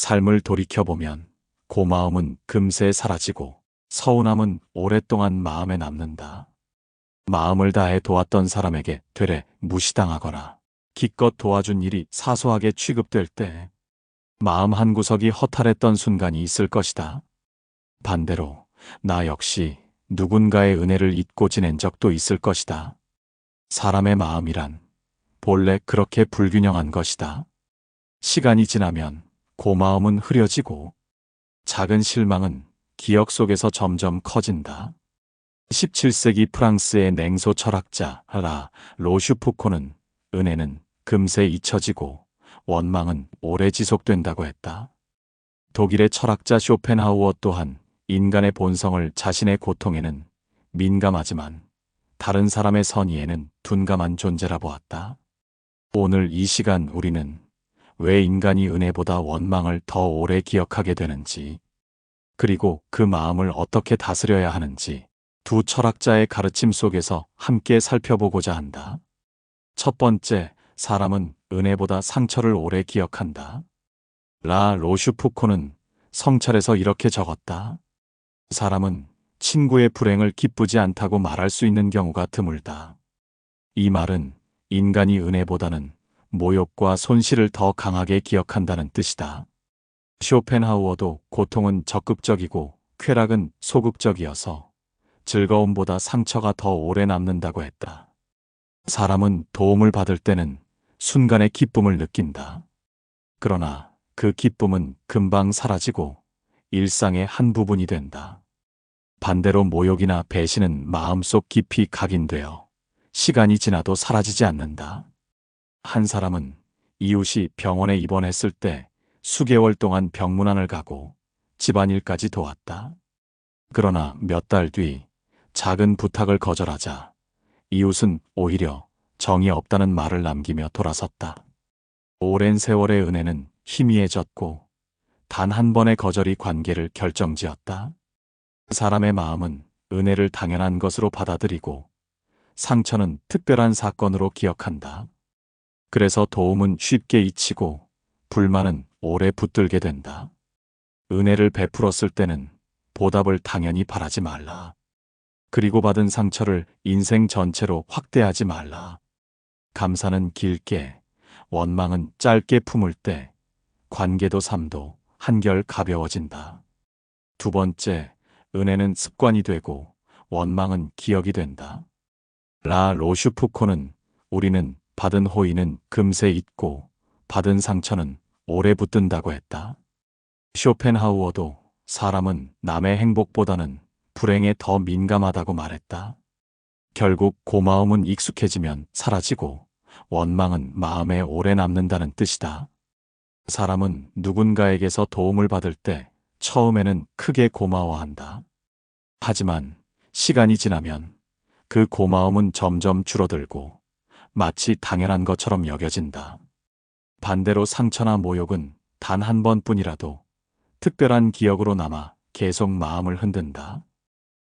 삶을 돌이켜보면 고마움은 금세 사라지고 서운함은 오랫동안 마음에 남는다. 마음을 다해 도왔던 사람에게 되레 무시당하거나 기껏 도와준 일이 사소하게 취급될 때 마음 한구석이 허탈했던 순간이 있을 것이다. 반대로 나 역시 누군가의 은혜를 잊고 지낸 적도 있을 것이다. 사람의 마음이란 본래 그렇게 불균형한 것이다. 시간이 지나면 고마움은 흐려지고 작은 실망은 기억 속에서 점점 커진다. 17세기 프랑스의 냉소 철학자 라 로슈푸코는 은혜는 금세 잊혀지고 원망은 오래 지속된다고 했다. 독일의 철학자 쇼펜하우어 또한 인간의 본성을 자신의 고통에는 민감하지만 다른 사람의 선의에는 둔감한 존재라 보았다. 오늘 이 시간 우리는 왜 인간이 은혜보다 원망을 더 오래 기억하게 되는지, 그리고 그 마음을 어떻게 다스려야 하는지 두 철학자의 가르침 속에서 함께 살펴보고자 한다. 첫 번째, 사람은 은혜보다 상처를 오래 기억한다. 라 로슈푸코는 성찰에서 이렇게 적었다. 사람은 친구의 불행을 기쁘지 않다고 말할 수 있는 경우가 드물다. 이 말은 인간이 은혜보다는 모욕과 손실을 더 강하게 기억한다는 뜻이다. 쇼펜하우어도 고통은 적극적이고 쾌락은 소극적이어서 즐거움보다 상처가 더 오래 남는다고 했다. 사람은 도움을 받을 때는 순간의 기쁨을 느낀다. 그러나 그 기쁨은 금방 사라지고 일상의 한 부분이 된다. 반대로 모욕이나 배신은 마음속 깊이 각인되어 시간이 지나도 사라지지 않는다. 한 사람은 이웃이 병원에 입원했을 때 수개월 동안 병문안을 가고 집안일까지 도왔다. 그러나 몇 달 뒤 작은 부탁을 거절하자 이웃은 오히려 정이 없다는 말을 남기며 돌아섰다. 오랜 세월의 은혜는 희미해졌고 단 한 번의 거절이 관계를 결정지었다. 사람의 마음은 은혜를 당연한 것으로 받아들이고 상처는 특별한 사건으로 기억한다. 그래서 도움은 쉽게 잊히고 불만은 오래 붙들게 된다. 은혜를 베풀었을 때는 보답을 당연히 바라지 말라. 그리고 받은 상처를 인생 전체로 확대하지 말라. 감사는 길게, 원망은 짧게 품을 때 관계도 삶도 한결 가벼워진다. 두 번째, 은혜는 습관이 되고 원망은 기억이 된다. 라 로슈푸코는 우리는 받은 호의는 금세 잊고 받은 상처는 오래 붙든다고 했다. 쇼펜하우어도 사람은 남의 행복보다는 불행에 더 민감하다고 말했다. 결국 고마움은 익숙해지면 사라지고 원망은 마음에 오래 남는다는 뜻이다. 사람은 누군가에게서 도움을 받을 때 처음에는 크게 고마워한다. 하지만 시간이 지나면 그 고마움은 점점 줄어들고 마치 당연한 것처럼 여겨진다. 반대로 상처나 모욕은 단 한 번뿐이라도 특별한 기억으로 남아 계속 마음을 흔든다.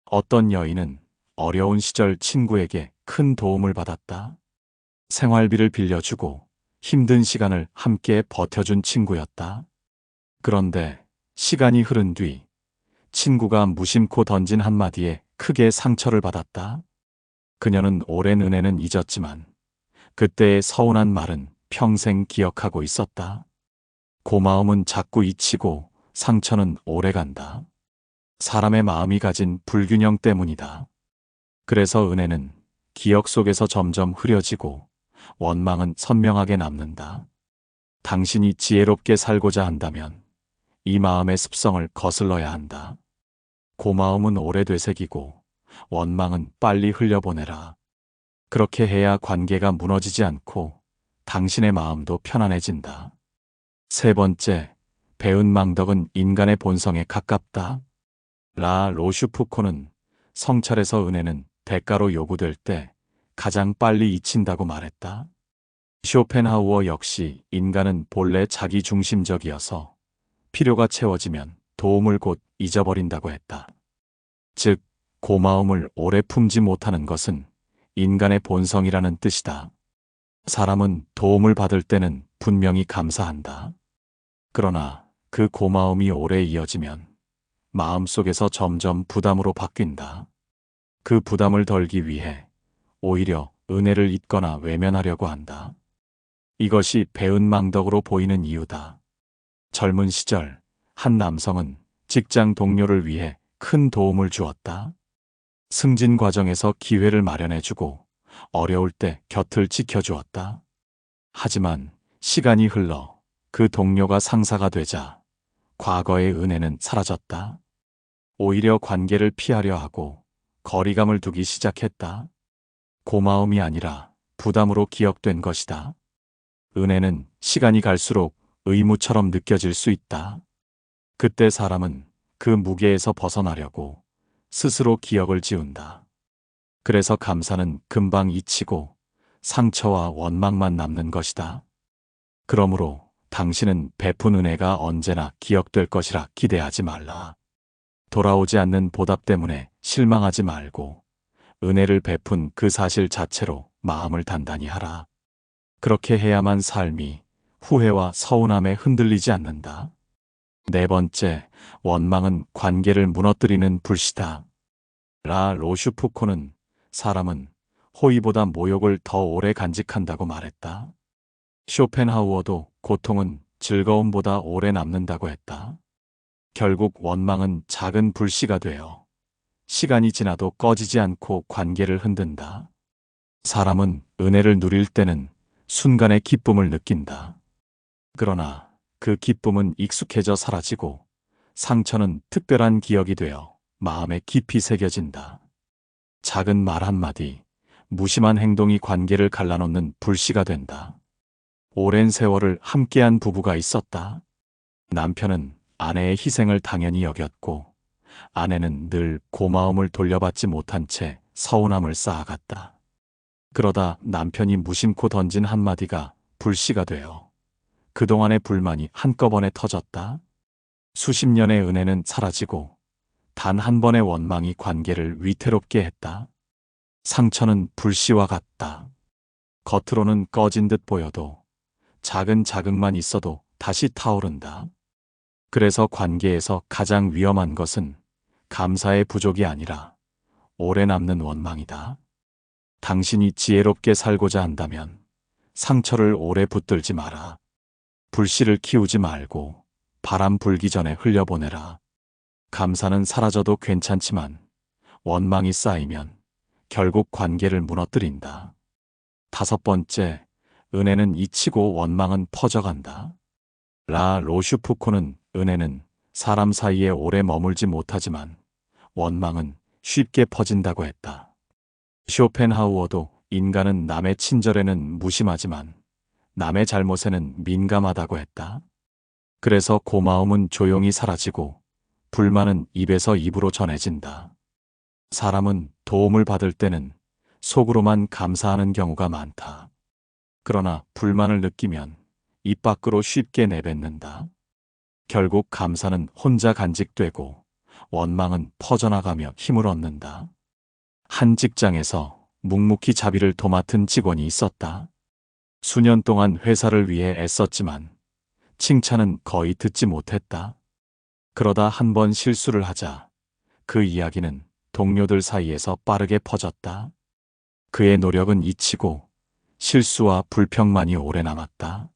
어떤 여인은 어려운 시절 친구에게 큰 도움을 받았다. 생활비를 빌려주고 힘든 시간을 함께 버텨준 친구였다. 그런데 시간이 흐른 뒤 친구가 무심코 던진 한마디에 크게 상처를 받았다. 그녀는 오랜 은혜는 잊었지만 그때의 서운한 말은 평생 기억하고 있었다. 고마움은 자꾸 잊히고 상처는 오래간다. 사람의 마음이 가진 불균형 때문이다. 그래서 은혜는 기억 속에서 점점 흐려지고 원망은 선명하게 남는다. 당신이 지혜롭게 살고자 한다면 이 마음의 습성을 거슬러야 한다. 고마움은 오래 되새기고 원망은 빨리 흘려보내라. 그렇게 해야 관계가 무너지지 않고 당신의 마음도 편안해진다. 세 번째, 배은 망덕은 인간의 본성에 가깝다. 라 로슈푸코는 성찰에서 은혜는 대가로 요구될 때 가장 빨리 잊힌다고 말했다. 쇼펜하우어 역시 인간은 본래 자기중심적이어서 필요가 채워지면 도움을 곧 잊어버린다고 했다. 즉, 고마움을 오래 품지 못하는 것은 인간의 본성이라는 뜻이다. 사람은 도움을 받을 때는 분명히 감사한다. 그러나 그 고마움이 오래 이어지면 마음속에서 점점 부담으로 바뀐다. 그 부담을 덜기 위해 오히려 은혜를 잊거나 외면하려고 한다. 이것이 배은망덕으로 보이는 이유다. 젊은 시절 한 남성은 직장 동료를 위해 큰 도움을 주었다. 승진 과정에서 기회를 마련해주고 어려울 때 곁을 지켜주었다. 하지만 시간이 흘러 그 동료가 상사가 되자 과거의 은혜는 사라졌다. 오히려 관계를 피하려 하고 거리감을 두기 시작했다. 고마움이 아니라 부담으로 기억된 것이다. 은혜는 시간이 갈수록 의무처럼 느껴질 수 있다. 그때 사람은 그 무게에서 벗어나려고 스스로 기억을 지운다. 그래서 감사는 금방 잊히고 상처와 원망만 남는 것이다. 그러므로 당신은 베푼 은혜가 언제나 기억될 것이라 기대하지 말라. 돌아오지 않는 보답 때문에 실망하지 말고 은혜를 베푼 그 사실 자체로 마음을 단단히 하라. 그렇게 해야만 삶이 후회와 서운함에 흔들리지 않는다. 네 번째, 원망은 관계를 무너뜨리는 불씨다. 라 로슈푸코는 사람은 호의보다 모욕을 더 오래 간직한다고 말했다. 쇼펜하우어도 고통은 즐거움보다 오래 남는다고 했다. 결국 원망은 작은 불씨가 되어 시간이 지나도 꺼지지 않고 관계를 흔든다. 사람은 은혜를 누릴 때는 순간의 기쁨을 느낀다. 그러나 그 기쁨은 익숙해져 사라지고 상처는 특별한 기억이 되어 마음에 깊이 새겨진다. 작은 말 한마디, 무심한 행동이 관계를 갈라놓는 불씨가 된다. 오랜 세월을 함께한 부부가 있었다. 남편은 아내의 희생을 당연히 여겼고 아내는 늘 고마움을 돌려받지 못한 채 서운함을 쌓아갔다. 그러다 남편이 무심코 던진 한마디가 불씨가 되어 그동안의 불만이 한꺼번에 터졌다. 수십 년의 은혜는 사라지고 단 한 번의 원망이 관계를 위태롭게 했다. 상처는 불씨와 같다. 겉으로는 꺼진 듯 보여도 작은 자극만 있어도 다시 타오른다. 그래서 관계에서 가장 위험한 것은 감사의 부족이 아니라 오래 남는 원망이다. 당신이 지혜롭게 살고자 한다면 상처를 오래 붙들지 마라. 불씨를 키우지 말고 바람 불기 전에 흘려보내라. 감사는 사라져도 괜찮지만 원망이 쌓이면 결국 관계를 무너뜨린다. 다섯 번째, 은혜는 잊히고 원망은 퍼져간다. 라 로슈푸코는 은혜는 사람 사이에 오래 머물지 못하지만 원망은 쉽게 퍼진다고 했다. 쇼펜하우어도 인간은 남의 친절에는 무심하지만 남의 잘못에는 민감하다고 했다. 그래서 고마움은 조용히 사라지고 불만은 입에서 입으로 전해진다. 사람은 도움을 받을 때는 속으로만 감사하는 경우가 많다. 그러나 불만을 느끼면 입 밖으로 쉽게 내뱉는다. 결국 감사는 혼자 간직되고 원망은 퍼져나가며 힘을 얻는다. 한 직장에서 묵묵히 자비를 도맡은 직원이 있었다. 수년 동안 회사를 위해 애썼지만 칭찬은 거의 듣지 못했다. 그러다 한 번 실수를 하자 그 이야기는 동료들 사이에서 빠르게 퍼졌다. 그의 노력은 잊히고 실수와 불평만이 오래 남았다.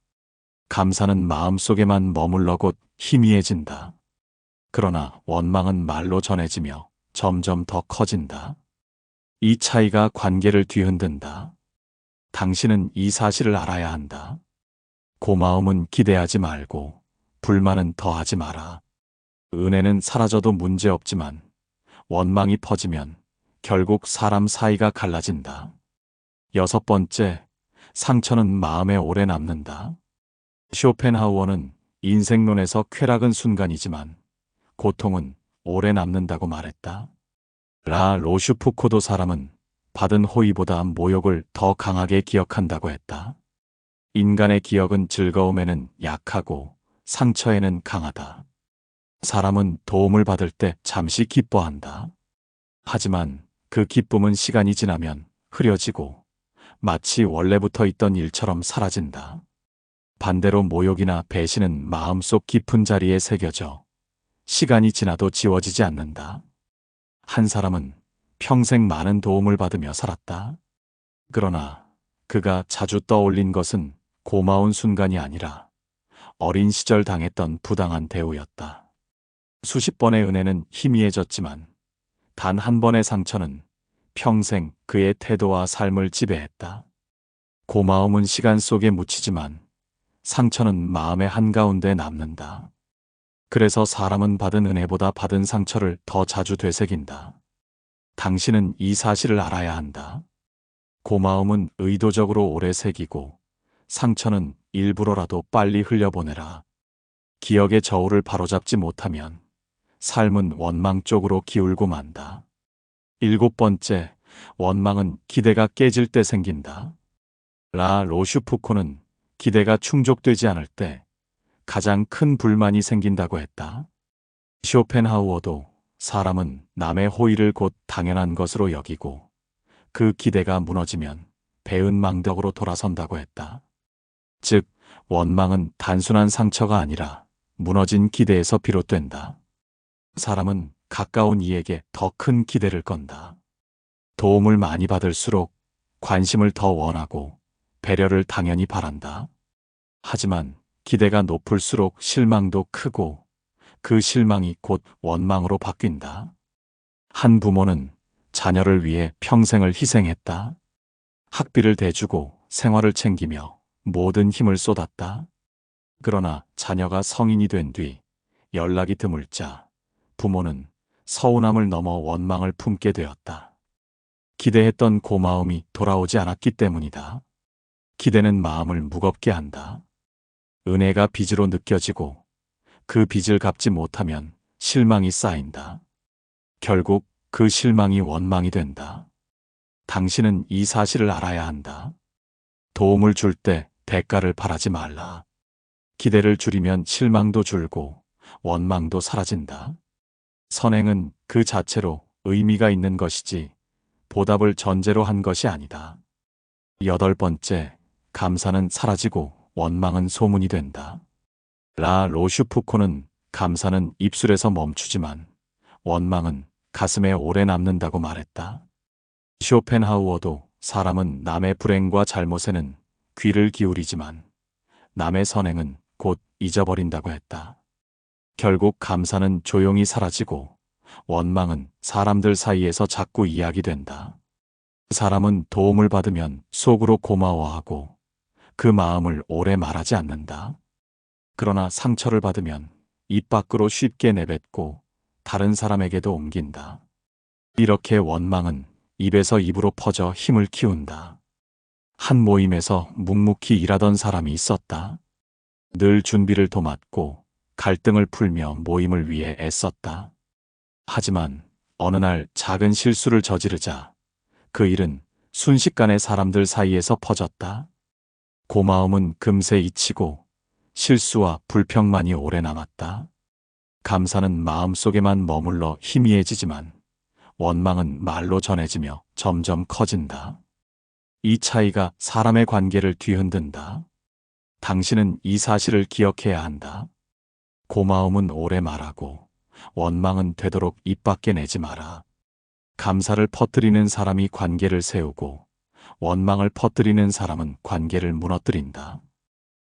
감사는 마음속에만 머물러 곧 희미해진다. 그러나 원망은 말로 전해지며 점점 더 커진다. 이 차이가 관계를 뒤흔든다. 당신은 이 사실을 알아야 한다. 고마움은 기대하지 말고 불만은 더하지 마라. 은혜는 사라져도 문제없지만 원망이 퍼지면 결국 사람 사이가 갈라진다. 여섯 번째, 상처는 마음에 오래 남는다. 쇼펜하우어는 인생론에서 쾌락은 순간이지만 고통은 오래 남는다고 말했다. 라 로슈푸코도 사람은 받은 호의보다 모욕을 더 강하게 기억한다고 했다. 인간의 기억은 즐거움에는 약하고 상처에는 강하다. 사람은 도움을 받을 때 잠시 기뻐한다. 하지만 그 기쁨은 시간이 지나면 흐려지고 마치 원래부터 있던 일처럼 사라진다. 반대로 모욕이나 배신은 마음속 깊은 자리에 새겨져 시간이 지나도 지워지지 않는다. 한 사람은 평생 많은 도움을 받으며 살았다. 그러나 그가 자주 떠올린 것은 고마운 순간이 아니라 어린 시절 당했던 부당한 대우였다. 수십 번의 은혜는 희미해졌지만 단 한 번의 상처는 평생 그의 태도와 삶을 지배했다. 고마움은 시간 속에 묻히지만 상처는 마음의 한가운데 남는다. 그래서 사람은 받은 은혜보다 받은 상처를 더 자주 되새긴다. 당신은 이 사실을 알아야 한다. 고마움은 의도적으로 오래 새기고 상처는 일부러라도 빨리 흘려보내라. 기억의 저울을 바로잡지 못하면 삶은 원망 쪽으로 기울고 만다. 7번째, 원망은 기대가 깨질 때 생긴다. 라 로슈푸코는 기대가 충족되지 않을 때 가장 큰 불만이 생긴다고 했다. 쇼펜하우어도 사람은 남의 호의를 곧 당연한 것으로 여기고 그 기대가 무너지면 배은망덕으로 돌아선다고 했다. 즉, 원망은 단순한 상처가 아니라 무너진 기대에서 비롯된다. 사람은 가까운 이에게 더 큰 기대를 건다. 도움을 많이 받을수록 관심을 더 원하고 배려를 당연히 바란다. 하지만 기대가 높을수록 실망도 크고 그 실망이 곧 원망으로 바뀐다. 한 부모는 자녀를 위해 평생을 희생했다. 학비를 대주고 생활을 챙기며 모든 힘을 쏟았다. 그러나 자녀가 성인이 된 뒤 연락이 드물자 부모는 서운함을 넘어 원망을 품게 되었다. 기대했던 고마움이 돌아오지 않았기 때문이다. 기대는 마음을 무겁게 한다. 은혜가 빚으로 느껴지고 그 빚을 갚지 못하면 실망이 쌓인다. 결국 그 실망이 원망이 된다. 당신은 이 사실을 알아야 한다. 도움을 줄 때 대가를 바라지 말라. 기대를 줄이면 실망도 줄고 원망도 사라진다. 선행은 그 자체로 의미가 있는 것이지 보답을 전제로 한 것이 아니다. 8번째, 감사는 사라지고 원망은 소문이 된다. 라 로슈푸코는 감사는 입술에서 멈추지만 원망은 가슴에 오래 남는다고 말했다. 쇼펜하우어도 사람은 남의 불행과 잘못에는 귀를 기울이지만 남의 선행은 곧 잊어버린다고 했다. 결국 감사는 조용히 사라지고 원망은 사람들 사이에서 자꾸 이야기된다. 사람은 도움을 받으면 속으로 고마워하고 그 마음을 오래 말하지 않는다. 그러나 상처를 받으면 입 밖으로 쉽게 내뱉고 다른 사람에게도 옮긴다. 이렇게 원망은 입에서 입으로 퍼져 힘을 키운다. 한 모임에서 묵묵히 일하던 사람이 있었다. 늘 준비를 도맡고 갈등을 풀며 모임을 위해 애썼다. 하지만 어느 날 작은 실수를 저지르자 그 일은 순식간에 사람들 사이에서 퍼졌다. 고마움은 금세 잊히고 실수와 불평만이 오래 남았다. 감사는 마음속에만 머물러 희미해지지만 원망은 말로 전해지며 점점 커진다. 이 차이가 사람의 관계를 뒤흔든다. 당신은 이 사실을 기억해야 한다. 고마움은 오래 말하고 원망은 되도록 입 밖에 내지 마라. 감사를 퍼뜨리는 사람이 관계를 세우고 원망을 퍼뜨리는 사람은 관계를 무너뜨린다.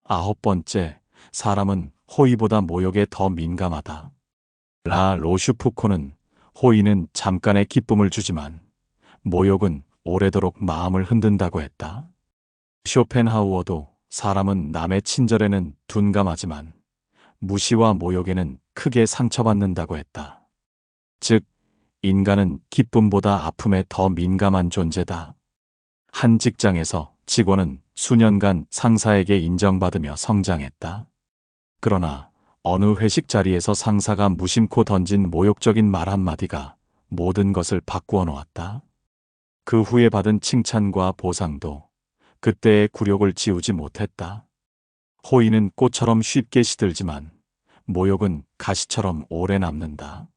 9번째, 사람은 호의보다 모욕에 더 민감하다. 라 로슈푸코는 호의는 잠깐의 기쁨을 주지만 모욕은 오래도록 마음을 흔든다고 했다. 쇼펜하우어도 사람은 남의 친절에는 둔감하지만 무시와 모욕에는 크게 상처받는다고 했다. 즉, 인간은 기쁨보다 아픔에 더 민감한 존재다. 한 직장에서 직원은 수년간 상사에게 인정받으며 성장했다. 그러나 어느 회식 자리에서 상사가 무심코 던진 모욕적인 말 한마디가 모든 것을 바꾸어 놓았다. 그 후에 받은 칭찬과 보상도 그때의 굴욕을 지우지 못했다. 호의는 꽃처럼 쉽게 시들지만 모욕은 가시처럼 오래 남는다.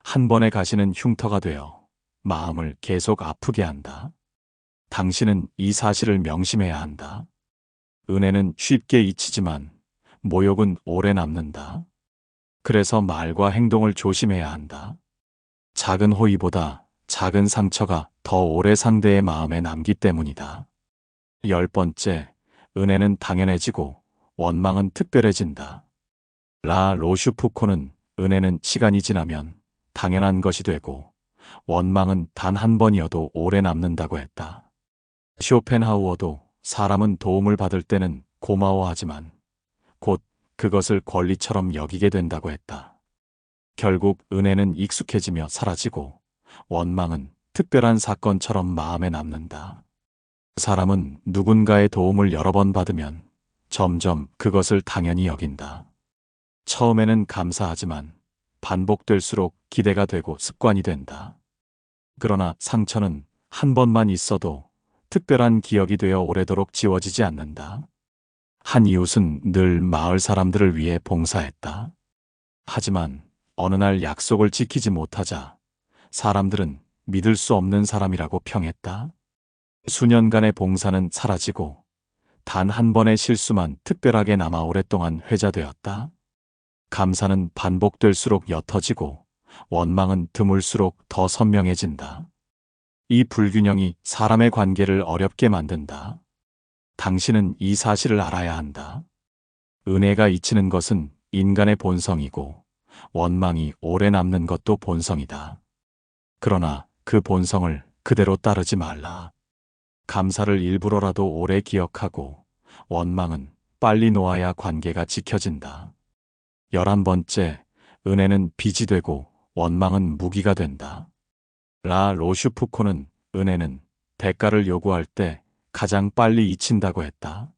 한 번의 가시는 흉터가 되어 마음을 계속 아프게 한다. 당신은 이 사실을 명심해야 한다. 은혜는 쉽게 잊히지만 모욕은 오래 남는다. 그래서 말과 행동을 조심해야 한다. 작은 호의보다 작은 상처가 더 오래 상대의 마음에 남기 때문이다. 10번째, 은혜는 당연해지고 원망은 특별해진다. 라 로슈푸코는 은혜는 시간이 지나면 당연한 것이 되고 원망은 단 한 번이어도 오래 남는다고 했다. 쇼펜하우어도 사람은 도움을 받을 때는 고마워하지만 곧 그것을 권리처럼 여기게 된다고 했다. 결국 은혜는 익숙해지며 사라지고 원망은 특별한 사건처럼 마음에 남는다. 사람은 누군가의 도움을 여러 번 받으면 점점 그것을 당연히 여긴다. 처음에는 감사하지만 반복될수록 기대가 되고 습관이 된다. 그러나 상처는 한 번만 있어도 특별한 기억이 되어 오래도록 지워지지 않는다. 한 이웃은 늘 마을 사람들을 위해 봉사했다. 하지만 어느 날 약속을 지키지 못하자 사람들은 믿을 수 없는 사람이라고 평했다. 수년간의 봉사는 사라지고 단 한 번의 실수만 특별하게 남아 오랫동안 회자되었다. 감사는 반복될수록 옅어지고 원망은 드물수록 더 선명해진다. 이 불균형이 사람의 관계를 어렵게 만든다. 당신은 이 사실을 알아야 한다. 은혜가 잊히는 것은 인간의 본성이고 원망이 오래 남는 것도 본성이다. 그러나 그 본성을 그대로 따르지 말라. 감사를 일부러라도 오래 기억하고 원망은 빨리 놓아야 관계가 지켜진다. 11번째, 은혜는 빚이 되고 원망은 무기가 된다. 라 로슈푸코는 은혜는 대가를 요구할 때 가장 빨리 잊힌다고 했다.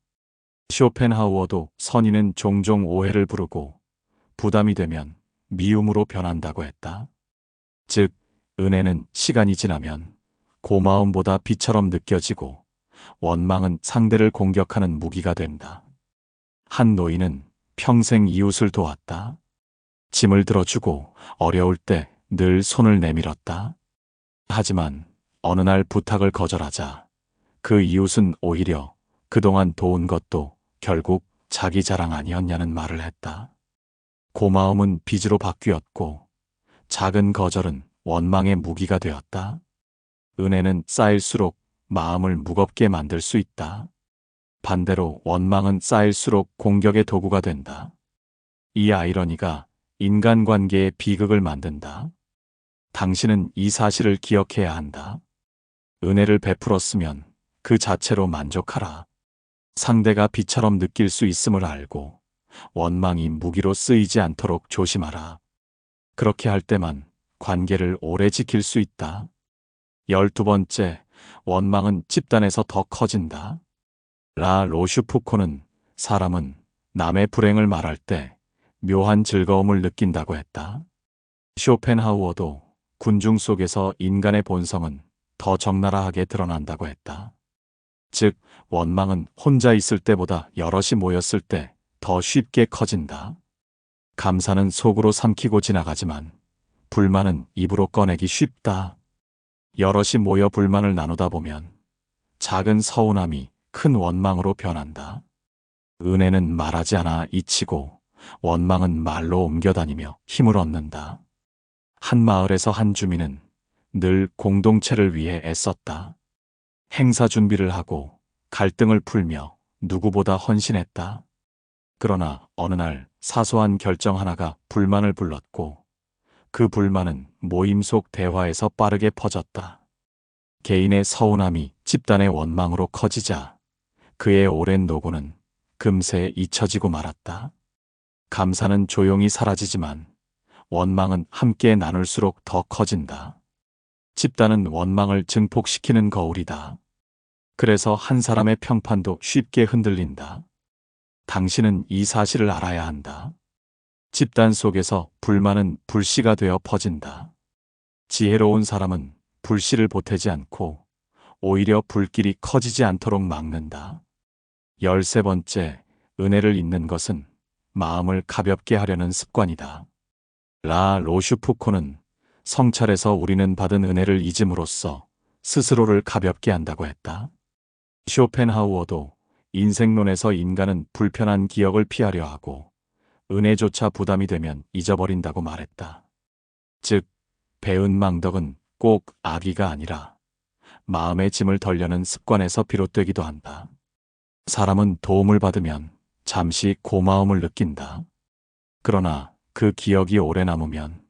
쇼펜하우어도 선의는 종종 오해를 부르고 부담이 되면 미움으로 변한다고 했다. 즉, 은혜는 시간이 지나면 고마움보다 비처럼 느껴지고 원망은 상대를 공격하는 무기가 된다. 한 노인은 평생 이웃을 도왔다. 짐을 들어주고 어려울 때 늘 손을 내밀었다. 하지만 어느 날 부탁을 거절하자 그 이웃은 오히려 그동안 도운 것도 결국 자기 자랑 아니었냐는 말을 했다. 고마움은 빚으로 바뀌었고 작은 거절은 원망의 무기가 되었다. 은혜는 쌓일수록 마음을 무겁게 만들 수 있다. 반대로 원망은 쌓일수록 공격의 도구가 된다. 이 아이러니가 인간관계의 비극을 만든다. 당신은 이 사실을 기억해야 한다. 은혜를 베풀었으면 그 자체로 만족하라. 상대가 비처럼 느낄 수 있음을 알고 원망이 무기로 쓰이지 않도록 조심하라. 그렇게 할 때만 관계를 오래 지킬 수 있다. 12번째, 원망은 집단에서 더 커진다. 라 로슈푸코는 사람은 남의 불행을 말할 때 묘한 즐거움을 느낀다고 했다. 쇼펜하우어도 군중 속에서 인간의 본성은 더 적나라하게 드러난다고 했다. 즉, 원망은 혼자 있을 때보다 여럿이 모였을 때 더 쉽게 커진다. 감사는 속으로 삼키고 지나가지만 불만은 입으로 꺼내기 쉽다. 여럿이 모여 불만을 나누다 보면 작은 서운함이 큰 원망으로 변한다. 은혜는 말하지 않아 잊히고 원망은 말로 옮겨다니며 힘을 얻는다. 한 마을에서 한 주민은 늘 공동체를 위해 애썼다. 행사 준비를 하고 갈등을 풀며 누구보다 헌신했다. 그러나 어느 날 사소한 결정 하나가 불만을 불렀고 그 불만은 모임 속 대화에서 빠르게 퍼졌다. 개인의 서운함이 집단의 원망으로 커지자 그의 오랜 노고는 금세 잊혀지고 말았다. 감사는 조용히 사라지지만 원망은 함께 나눌수록 더 커진다. 집단은 원망을 증폭시키는 거울이다. 그래서 한 사람의 평판도 쉽게 흔들린다. 당신은 이 사실을 알아야 한다. 집단 속에서 불만은 불씨가 되어 퍼진다. 지혜로운 사람은 불씨를 보태지 않고 오히려 불길이 커지지 않도록 막는다. 13번째, 은혜를 잊는 것은 마음을 가볍게 하려는 습관이다. 라 로슈푸코는 성찰에서 우리는 받은 은혜를 잊음으로써 스스로를 가볍게 한다고 했다. 쇼펜하우어도 인생론에서 인간은 불편한 기억을 피하려 하고 은혜조차 부담이 되면 잊어버린다고 말했다. 즉, 배은망덕은 꼭 악의가 아니라 마음의 짐을 덜려는 습관에서 비롯되기도 한다. 사람은 도움을 받으면 잠시 고마움을 느낀다. 그러나 그 기억이 오래 남으면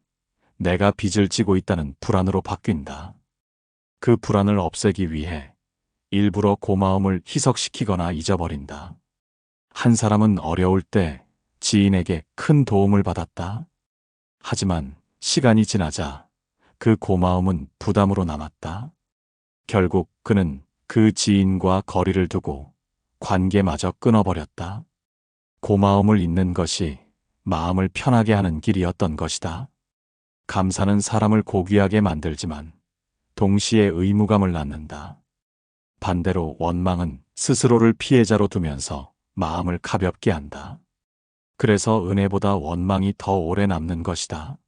내가 빚을 지고 있다는 불안으로 바뀐다. 그 불안을 없애기 위해 일부러 고마움을 희석시키거나 잊어버린다. 한 사람은 어려울 때 지인에게 큰 도움을 받았다. 하지만 시간이 지나자 그 고마움은 부담으로 남았다. 결국 그는 그 지인과 거리를 두고 관계마저 끊어버렸다. 고마움을 잊는 것이 마음을 편하게 하는 길이었던 것이다. 감사는 사람을 고귀하게 만들지만 동시에 의무감을 낳는다. 반대로 원망은 스스로를 피해자로 두면서 마음을 가볍게 한다. 그래서 은혜보다 원망이 더 오래 남는 것이다.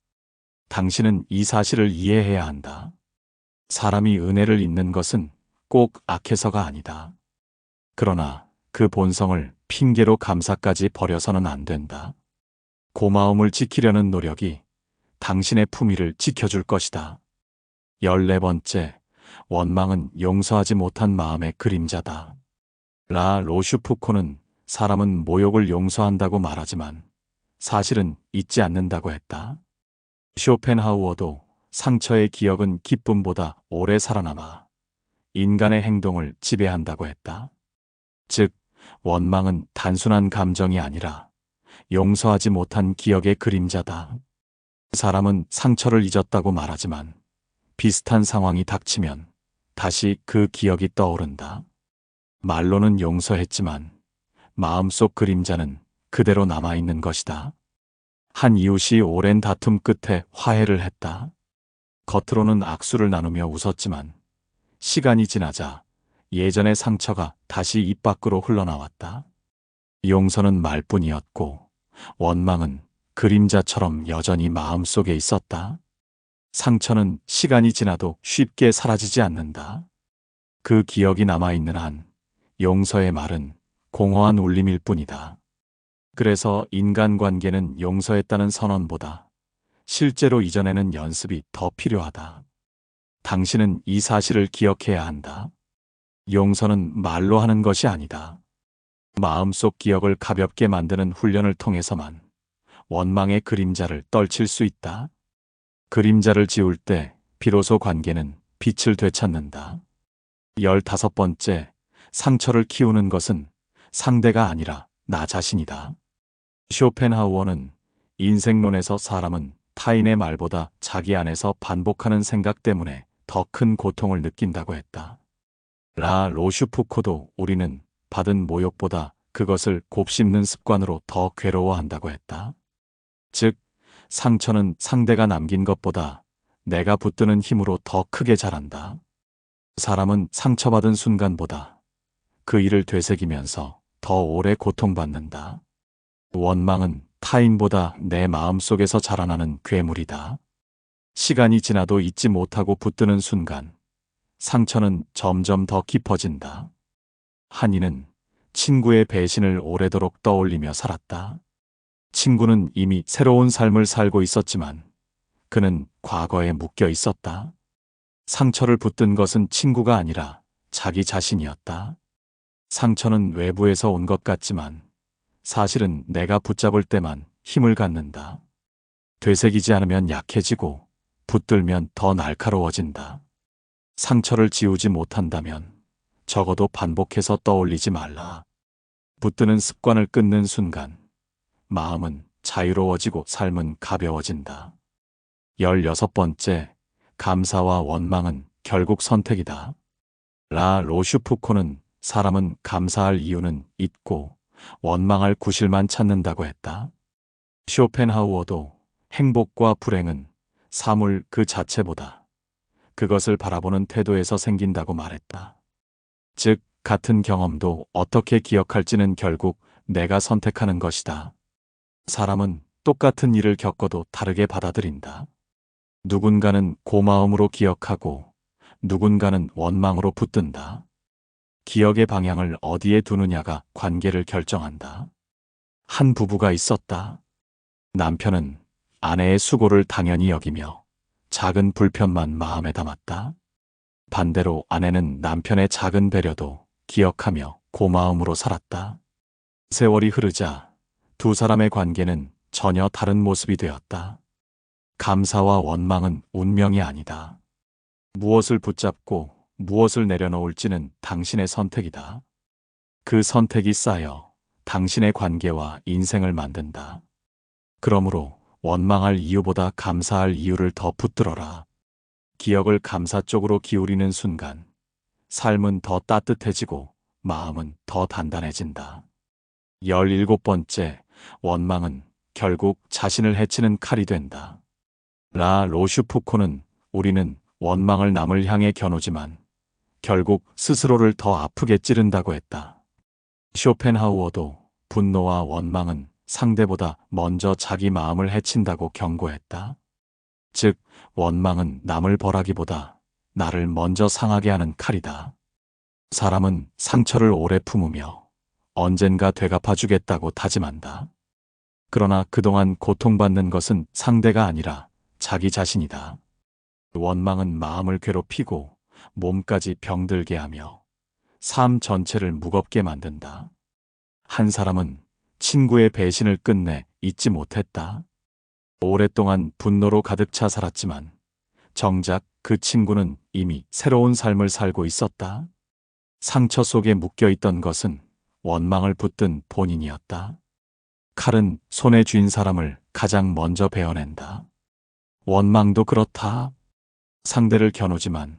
당신은 이 사실을 이해해야 한다. 사람이 은혜를 잊는 것은 꼭 악해서가 아니다. 그러나 그 본성을 핑계로 감사까지 버려서는 안 된다. 고마움을 지키려는 노력이 당신의 품위를 지켜줄 것이다. 14번째, 원망은 용서하지 못한 마음의 그림자다. 라 로슈푸코는 사람은 모욕을 용서한다고 말하지만 사실은 잊지 않는다고 했다. 쇼펜하우어도 상처의 기억은 기쁨보다 오래 살아남아 인간의 행동을 지배한다고 했다. 즉, 원망은 단순한 감정이 아니라 용서하지 못한 기억의 그림자다. 사람은 상처를 잊었다고 말하지만 비슷한 상황이 닥치면 다시 그 기억이 떠오른다. 말로는 용서했지만 마음속 그림자는 그대로 남아있는 것이다. 한 이웃이 오랜 다툼 끝에 화해를 했다. 겉으로는 악수를 나누며 웃었지만 시간이 지나자 예전의 상처가 다시 입 밖으로 흘러나왔다. 용서는 말뿐이었고 원망은 그림자처럼 여전히 마음속에 있었다. 상처는 시간이 지나도 쉽게 사라지지 않는다. 그 기억이 남아있는 한 용서의 말은 공허한 울림일 뿐이다. 그래서 인간관계는 용서했다는 선언보다 실제로 이전에는 연습이 더 필요하다. 당신은 이 사실을 기억해야 한다. 용서는 말로 하는 것이 아니다. 마음속 기억을 가볍게 만드는 훈련을 통해서만 원망의 그림자를 떨칠 수 있다. 그림자를 지울 때 비로소 관계는 빛을 되찾는다. 15번째, 상처를 키우는 것은 상대가 아니라 나 자신이다. 쇼펜하우어는 인생론에서 사람은 타인의 말보다 자기 안에서 반복하는 생각 때문에 더 큰 고통을 느낀다고 했다. 라 로슈푸코도 우리는 받은 모욕보다 그것을 곱씹는 습관으로 더 괴로워한다고 했다. 즉, 상처는 상대가 남긴 것보다 내가 붙드는 힘으로 더 크게 자란다. 사람은 상처받은 순간보다 그 일을 되새기면서 더 오래 고통받는다. 원망은 타인보다 내 마음속에서 자라나는 괴물이다. 시간이 지나도 잊지 못하고 붙드는 순간 상처는 점점 더 깊어진다. 한이는 친구의 배신을 오래도록 떠올리며 살았다. 친구는 이미 새로운 삶을 살고 있었지만 그는 과거에 묶여 있었다. 상처를 붙든 것은 친구가 아니라 자기 자신이었다. 상처는 외부에서 온 것 같지만 사실은 내가 붙잡을 때만 힘을 갖는다. 되새기지 않으면 약해지고 붙들면 더 날카로워진다. 상처를 지우지 못한다면 적어도 반복해서 떠올리지 말라. 붙드는 습관을 끊는 순간 마음은 자유로워지고 삶은 가벼워진다. 16번째, 감사와 원망은 결국 선택이다. 라 로슈푸코는 사람은 감사할 이유는 있고 원망할 구실만 찾는다고 했다. 쇼펜하우어도 행복과 불행은 사물 그 자체보다 그것을 바라보는 태도에서 생긴다고 말했다. 즉, 같은 경험도 어떻게 기억할지는 결국 내가 선택하는 것이다. 사람은 똑같은 일을 겪어도 다르게 받아들인다. 누군가는 고마움으로 기억하고 누군가는 원망으로 붙든다. 기억의 방향을 어디에 두느냐가 관계를 결정한다. 한 부부가 있었다. 남편은 아내의 수고를 당연히 여기며 작은 불편만 마음에 담았다. 반대로 아내는 남편의 작은 배려도 기억하며 고마움으로 살았다. 세월이 흐르자 두 사람의 관계는 전혀 다른 모습이 되었다. 감사와 원망은 운명이 아니다. 무엇을 붙잡고 무엇을 내려놓을지는 당신의 선택이다. 그 선택이 쌓여 당신의 관계와 인생을 만든다. 그러므로 원망할 이유보다 감사할 이유를 더 붙들어라. 기억을 감사 쪽으로 기울이는 순간 삶은 더 따뜻해지고 마음은 더 단단해진다. 17번째, 원망은 결국 자신을 해치는 칼이 된다. 라 로슈푸코는 우리는 원망을 남을 향해 겨누지만 결국 스스로를 더 아프게 찌른다고 했다. 쇼펜하우어도 분노와 원망은 상대보다 먼저 자기 마음을 해친다고 경고했다. 즉, 원망은 남을 벌하기보다 나를 먼저 상하게 하는 칼이다. 사람은 상처를 오래 품으며 언젠가 되갚아주겠다고 다짐한다. 그러나 그동안 고통받는 것은 상대가 아니라 자기 자신이다. 원망은 마음을 괴롭히고 몸까지 병들게 하며 삶 전체를 무겁게 만든다. 한 사람은 친구의 배신을 끝내 잊지 못했다. 오랫동안 분노로 가득 차 살았지만 정작 그 친구는 이미 새로운 삶을 살고 있었다. 상처 속에 묶여있던 것은 원망을 붙든 본인이었다. 칼은 손에 쥔 사람을 가장 먼저 베어낸다. 원망도 그렇다. 상대를 겨누지만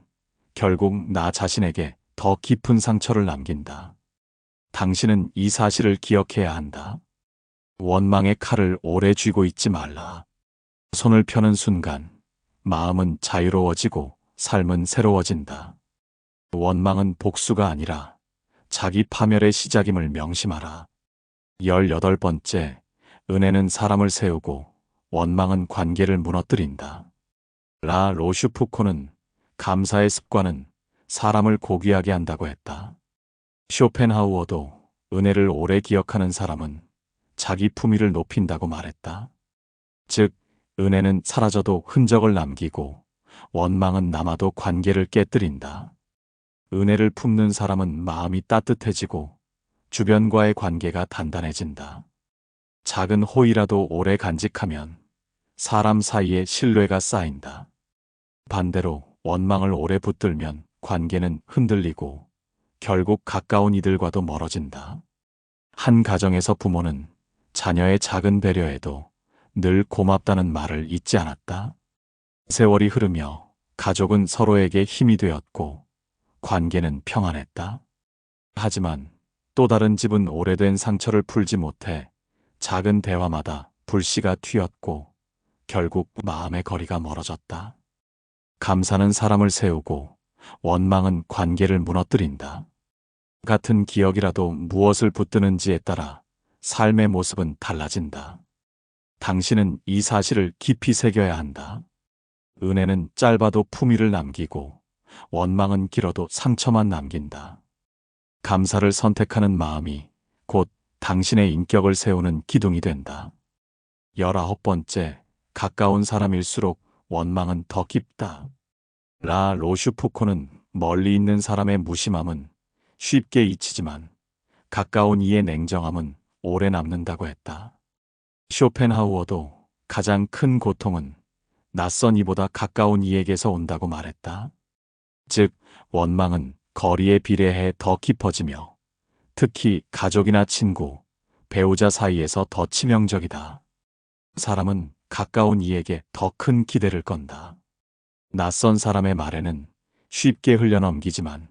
결국 나 자신에게 더 깊은 상처를 남긴다. 당신은 이 사실을 기억해야 한다. 원망의 칼을 오래 쥐고 있지 말라. 손을 펴는 순간 마음은 자유로워지고 삶은 새로워진다. 원망은 복수가 아니라 자기 파멸의 시작임을 명심하라. 18번째, 은혜는 사람을 세우고 원망은 관계를 무너뜨린다. 라 로슈푸코는 감사의 습관은 사람을 고귀하게 한다고 했다. 쇼펜하우어도 은혜를 오래 기억하는 사람은 자기 품위를 높인다고 말했다. 즉, 은혜는 사라져도 흔적을 남기고 원망은 남아도 관계를 깨뜨린다. 은혜를 품는 사람은 마음이 따뜻해지고 주변과의 관계가 단단해진다. 작은 호의라도 오래 간직하면 사람 사이에 신뢰가 쌓인다. 반대로 원망을 오래 붙들면 관계는 흔들리고 결국 가까운 이들과도 멀어진다. 한 가정에서 부모는 자녀의 작은 배려에도 늘 고맙다는 말을 잊지 않았다. 세월이 흐르며 가족은 서로에게 힘이 되었고 관계는 평안했다. 하지만 또 다른 집은 오래된 상처를 풀지 못해 작은 대화마다 불씨가 튀었고 결국 마음의 거리가 멀어졌다. 감사는 사람을 세우고 원망은 관계를 무너뜨린다. 같은 기억이라도 무엇을 붙드는지에 따라 삶의 모습은 달라진다. 당신은 이 사실을 깊이 새겨야 한다. 은혜는 짧아도 품위를 남기고 원망은 길어도 상처만 남긴다. 감사를 선택하는 마음이 곧 당신의 인격을 세우는 기둥이 된다. 19번째, 가까운 사람일수록 원망은 더 깊다. 라 로슈푸코는 멀리 있는 사람의 무심함은 쉽게 잊히지만 가까운 이의 냉정함은 오래 남는다고 했다. 쇼펜하우어도 가장 큰 고통은 낯선 이보다 가까운 이에게서 온다고 말했다. 즉, 원망은 거리에 비례해 더 깊어지며 특히 가족이나 친구, 배우자 사이에서 더 치명적이다. 사람은 가까운 이에게 더 큰 기대를 건다. 낯선 사람의 말에는 쉽게 흘려넘기지만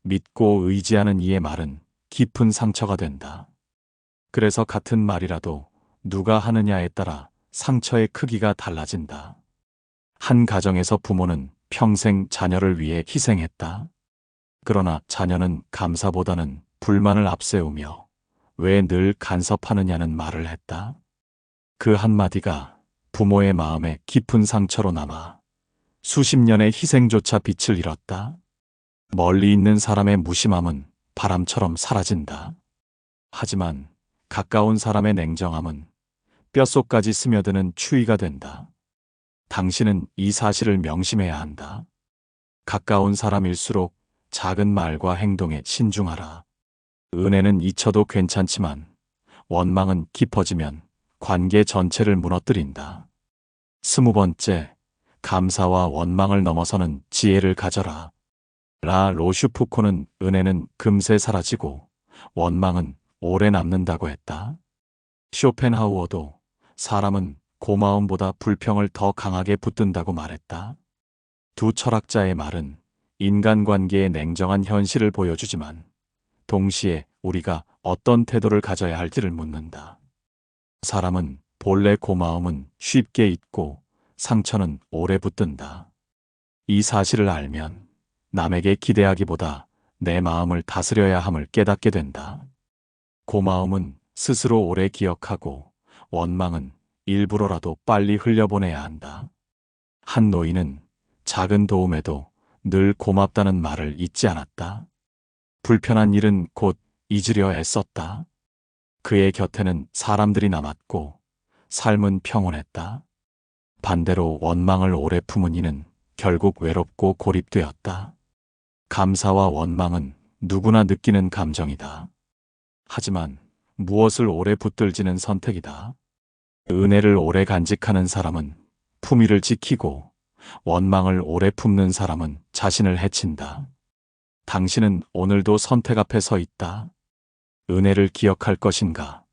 믿고 의지하는 이의 말은 깊은 상처가 된다. 그래서 같은 말이라도 누가 하느냐에 따라 상처의 크기가 달라진다. 한 가정에서 부모는 평생 자녀를 위해 희생했다. 그러나 자녀는 감사보다는 불만을 앞세우며 왜 늘 간섭하느냐는 말을 했다. 그 한마디가 부모의 마음에 깊은 상처로 남아 수십 년의 희생조차 빛을 잃었다. 멀리 있는 사람의 무심함은 바람처럼 사라진다. 하지만 가까운 사람의 냉정함은 뼛속까지 스며드는 추위가 된다. 당신은 이 사실을 명심해야 한다. 가까운 사람일수록 작은 말과 행동에 신중하라. 은혜는 잊혀도 괜찮지만 원망은 깊어지면 관계 전체를 무너뜨린다. 20번째, 감사와 원망을 넘어서는 지혜를 가져라. 라 로슈푸코는 은혜는 금세 사라지고 원망은 오래 남는다고 했다. 쇼펜하우어도 사람은 고마움보다 불평을 더 강하게 붙든다고 말했다. 두 철학자의 말은 인간관계의 냉정한 현실을 보여주지만 동시에 우리가 어떤 태도를 가져야 할지를 묻는다. 사람은 본래 고마움은 쉽게 잊고 상처는 오래 붙든다. 이 사실을 알면 남에게 기대하기보다 내 마음을 다스려야 함을 깨닫게 된다. 고마움은 스스로 오래 기억하고 원망은 일부러라도 빨리 흘려보내야 한다. 한 노인은 작은 도움에도 늘 고맙다는 말을 잊지 않았다. 불편한 일은 곧 잊으려 애썼다. 그의 곁에는 사람들이 남았고 삶은 평온했다. 반대로 원망을 오래 품은 이는 결국 외롭고 고립되었다. 감사와 원망은 누구나 느끼는 감정이다. 하지만 무엇을 오래 붙들지는 선택이다. 은혜를 오래 간직하는 사람은 품위를 지키고 원망을 오래 품는 사람은 자신을 해친다. 당신은 오늘도 선택 앞에 서 있다. 은혜를 기억할 것인가?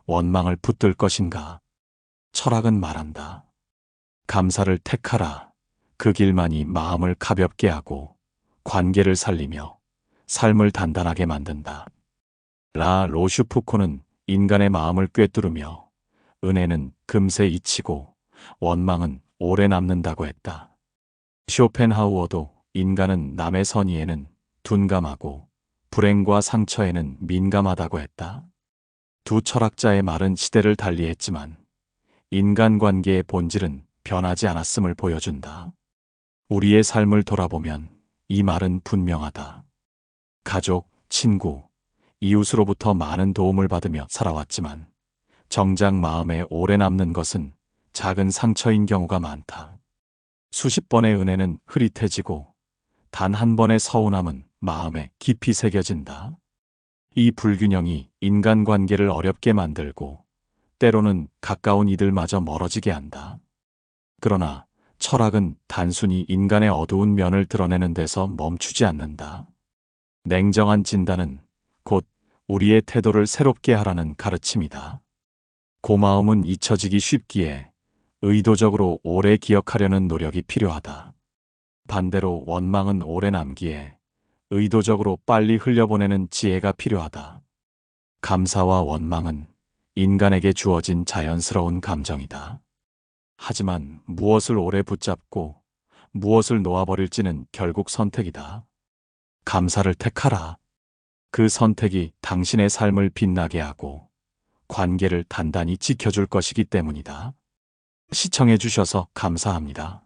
원망을 붙들 것인가? 철학은 말한다. 감사를 택하라. 그 길만이 마음을 가볍게 하고 관계를 살리며 삶을 단단하게 만든다. 라 로슈푸코는 인간의 마음을 꿰뚫으며 은혜는 금세 잊히고 원망은 오래 남는다고 했다. 쇼펜하우어도 인간은 남의 선의에는 둔감하고 불행과 상처에는 민감하다고 했다. 두 철학자의 말은 시대를 달리했지만 인간관계의 본질은 변하지 않았음을 보여준다. 우리의 삶을 돌아보면 이 말은 분명하다. 가족, 친구, 이웃으로부터 많은 도움을 받으며 살아왔지만 정작 마음에 오래 남는 것은 작은 상처인 경우가 많다. 수십 번의 은혜는 흐릿해지고 단 한 번의 서운함은 마음에 깊이 새겨진다. 이 불균형이 인간관계를 어렵게 만들고 때로는 가까운 이들마저 멀어지게 한다. 그러나 철학은 단순히 인간의 어두운 면을 드러내는 데서 멈추지 않는다. 냉정한 진단은 곧 우리의 태도를 새롭게 하라는 가르침이다. 고마움은 잊혀지기 쉽기에 의도적으로 오래 기억하려는 노력이 필요하다. 반대로 원망은 오래 남기에 의도적으로 빨리 흘려보내는 지혜가 필요하다. 감사와 원망은 인간에게 주어진 자연스러운 감정이다. 하지만 무엇을 오래 붙잡고 무엇을 놓아버릴지는 결국 선택이다. 감사를 택하라. 그 선택이 당신의 삶을 빛나게 하고 관계를 단단히 지켜줄 것이기 때문이다. 시청해 주셔서 감사합니다.